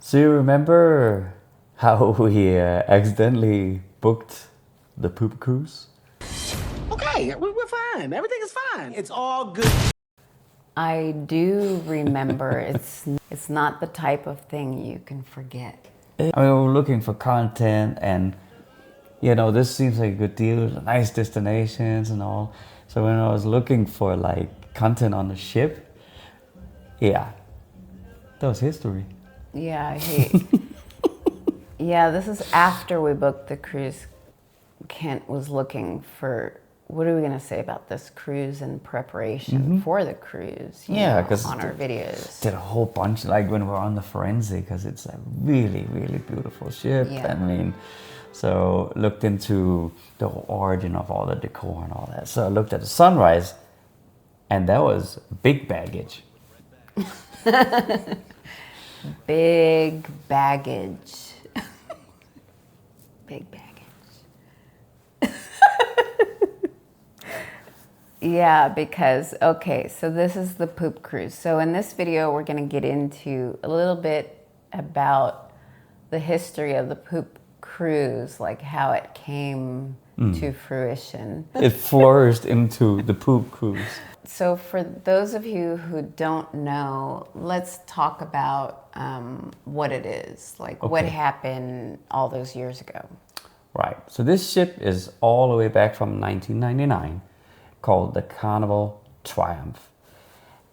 So you remember how we accidentally booked the poop cruise? Okay, we're fine. Everything is fine. It's all good. I do remember. It's not the type of thing you can forget. I mean, we were looking for content, and this seems like a good deal, nice destinations and all. So when I was looking for like content on the ship, yeah, that was history. Yeah, yeah, this is after we booked the cruise. Kent was looking for, what are we going to say about this cruise and preparation for the cruise? Because on our videos. Did a whole bunch, like when we were on the Forensic, because it's a really, really beautiful ship. Yeah. I mean, so looked into the origin of all the decor and all that. So I looked at the Sunrise, and that was big baggage. Big baggage. Big baggage. Yeah, because, okay, so this is the poop cruise. So in this video, we're going to get into a little bit about the history of the poop cruise, like how it came to fruition. It flourished into the poop cruise. So for those of you who don't know, let's talk about what it is, like what happened all those years ago. Right. So this ship is all the way back from 1999, called the Carnival Triumph.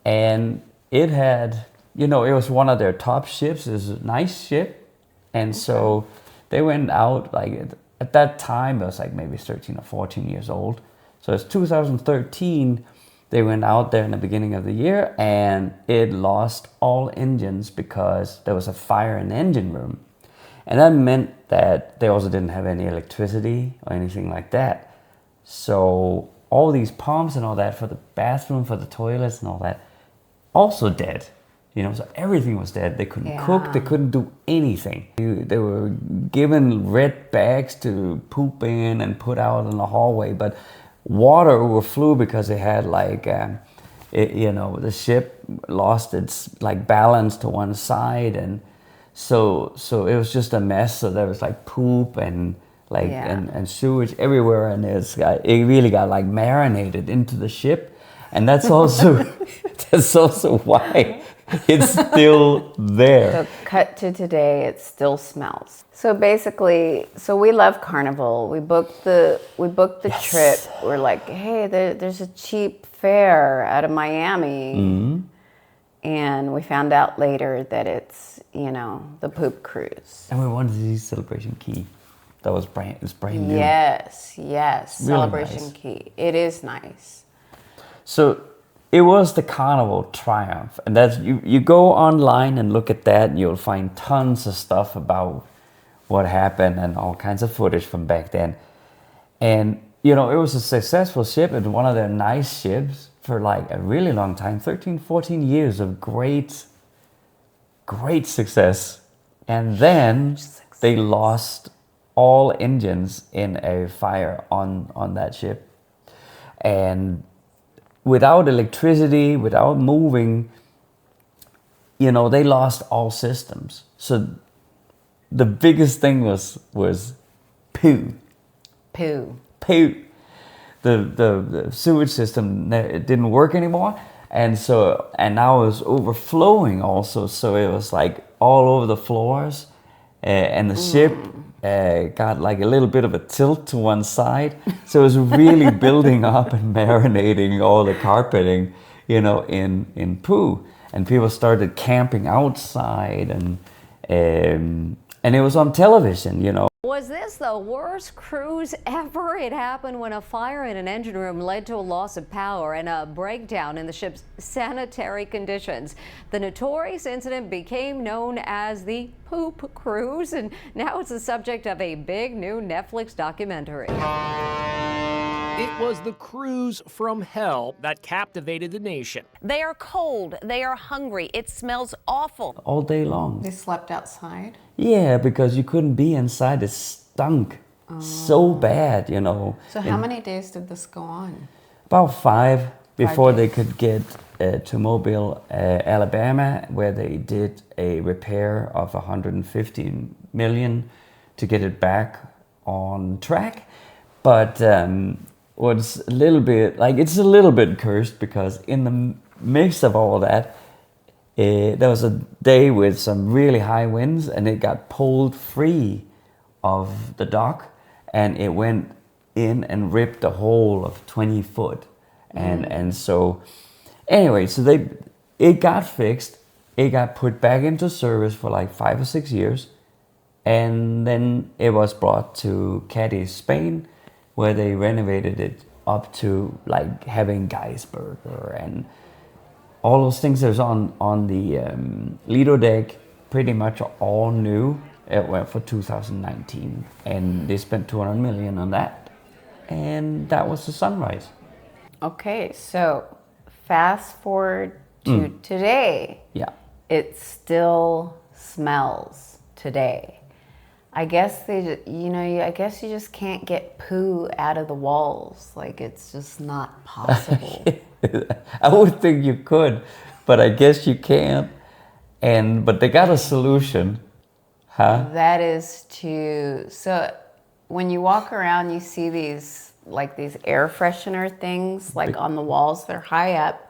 And it had, it was one of their top ships. It was a nice ship. And so they went out, like at that time, it was like maybe 13 or 14 years old. So it's 2013. They went out there in the beginning of the year, and it lost all engines because there was a fire in the engine room. And that meant that they also didn't have any electricity or anything like that. So all these pumps and all that for the bathroom, for the toilets and all that, also dead. So everything was dead. They couldn't cook, they couldn't do anything. They were given red bags to poop in and put out in the hallway, but water overflew because they had like, the ship lost its like balance to one side, and so it was just a mess. So there was like poop and like and sewage everywhere, and it really got like marinated into the ship, and that's also why it's still there. So cut to today, it still smells. So basically, we love Carnival. We booked the trip. We're like, hey, there's a cheap fare out of Miami. And we found out later that it's, the poop cruise. And we wanted to see Celebration Key. That was brand new. Yes. Really Celebration nice. Key. It is nice. So it was the Carnival Triumph, and that's you go online and look at that, and you'll find tons of stuff about what happened and all kinds of footage from back then. And it was a successful ship and one of their nice ships for like a really long time, 13, 14 years of great success. And then they lost all engines in a fire on that ship. And without electricity, without moving, they lost all systems. So the biggest thing was poo. The sewage system, it didn't work anymore, and now it was overflowing also. So it was like all over the floors, and the ship got like a little bit of a tilt to one side. So it was really building up and marinating all the carpeting, in poo. And people started camping outside, and it was on television, Was this the worst cruise ever? It happened when a fire in an engine room led to a loss of power and a breakdown in the ship's sanitary conditions. The notorious incident became known as the Poop Cruise, and now it's the subject of a big new Netflix documentary. It was the cruise from hell that captivated the nation. They are cold. They are hungry. It smells awful. all day long. They slept outside? Yeah, because you couldn't be inside. It stunk so bad, So how many days did this go on? About 5 before they days. could get to Mobile, Alabama, where they did a repair of 115 million to get it back on track. But what's a little bit like, it's a little bit cursed because in the mix of all that, there was a day with some really high winds and it got pulled free of the dock and it went in and ripped a hole of 20 foot. And so anyway, so it got fixed. It got put back into service for like 5 or 6 years. And then it was brought to Cadiz, Spain, where they renovated it up to like having Geisberger and all those things that was on the Lido deck, pretty much all new. It went for 2019, and they spent 200 million on that, and that was the Sunrise. Okay, so fast forward to today. Yeah. It still smells today. I guess I guess you just can't get poo out of the walls. Like, it's just not possible. I would think you could, but I guess you can't. But they got a solution, huh? That is so when you walk around, you see these air freshener things like on the walls. They're high up.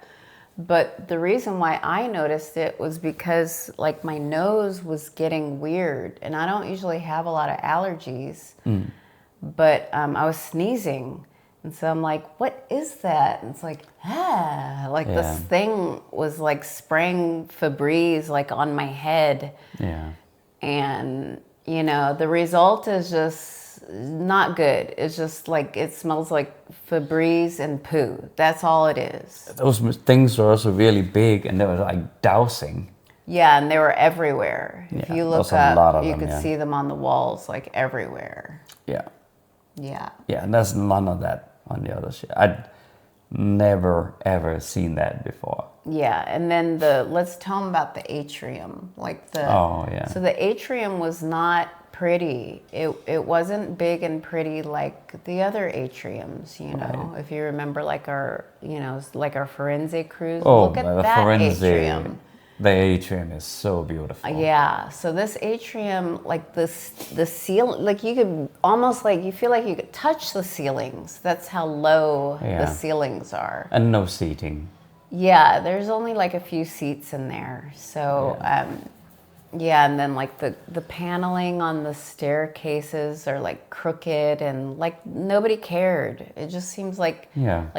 But the reason why I noticed it was because like my nose was getting weird, and I don't usually have a lot of allergies, but I was sneezing. And so I'm like, what is that? And it's like, this thing was like spraying Febreze like on my head. Yeah. And, the result is just not good. It's just like, it smells like Febreze and poo. That's all it is. Those things were also really big, and they were like dousing. Yeah, and they were everywhere. If Yeah, you look there's a lot up, of you them, could yeah. see them on the walls, like everywhere. Yeah. Yeah. Yeah, and there's none of that on the other ship. I'd never ever seen that before. Yeah, and then let's tell them about the atrium. Oh, yeah. So the atrium was not pretty. It wasn't big and pretty like the other atriums, Right. If you remember like our Firenze cruise. Oh, Look at the that Firenze. atrium. The atrium is so beautiful. Yeah, so this atrium, like the ceiling, like you could almost like, you feel like you could touch the ceilings. That's how low the ceilings are. And no seating. Yeah, there's only like a few seats in there. So, and then like the paneling on the staircases are like crooked, and like nobody cared. It just seems like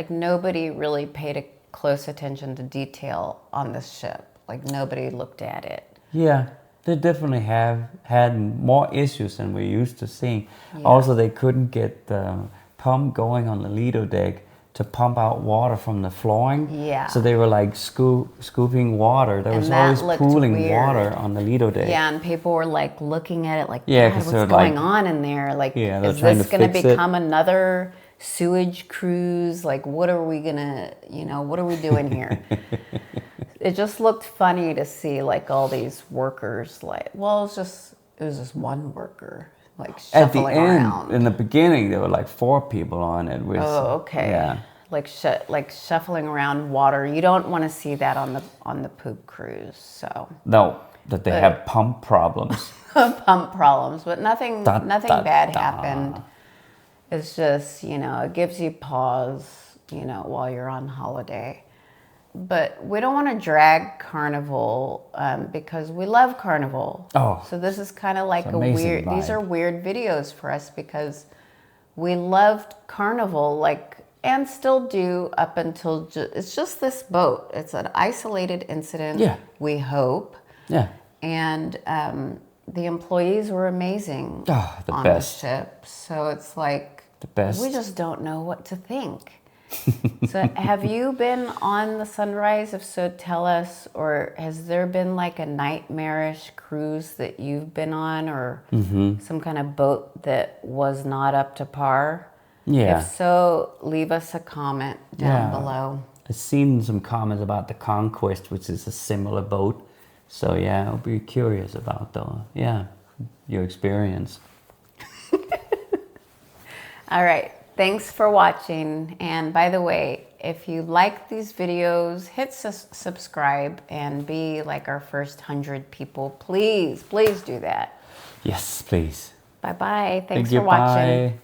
nobody really paid a close attention to detail on this ship. Like nobody looked at it. Yeah, they definitely have had more issues than we're used to seeing. Yeah. Also, they couldn't get the pump going on the Lido deck to pump out water from the flooring. Yeah. So they were like scooping water. There was always pooling water on the Lido deck. Yeah, and people were like looking at it like, yeah, God, what's going on in there? Like, is this going to become another sewage cruise? Like, what are we going to, what are we doing here? It just looked funny to see like all these workers it was just one worker like shuffling around. In the beginning, there were like 4 people on it. Okay. Yeah. Like shuffling around water. You don't want to see that on the poop cruise. So. No, that they have pump problems. Pump problems, but nothing bad happened. It's just, it gives you pause, while you're on holiday. But we don't want to drag Carnival because we love Carnival. Oh, so this is kind of like these are weird videos for us because we loved Carnival and still do up until it's just this boat. It's an isolated incident. Yeah. We hope. Yeah. And the employees were amazing on best. the ship. So it's like the best. We just don't know what to think. So have you been on the Sunrise? If so, tell us. Or has there been like a nightmarish cruise that you've been on, or some kind of boat that was not up to par? Yeah. If so, leave us a comment down below. I've seen some comments about the Conquest, which is a similar boat. So yeah, I'll be curious about your experience. All right. Thanks for watching. And by the way, if you like these videos, hit subscribe and be like our first 100 people. Please, please do that. Yes, please. Bye-bye. Thanks Thank you. for watching. Bye.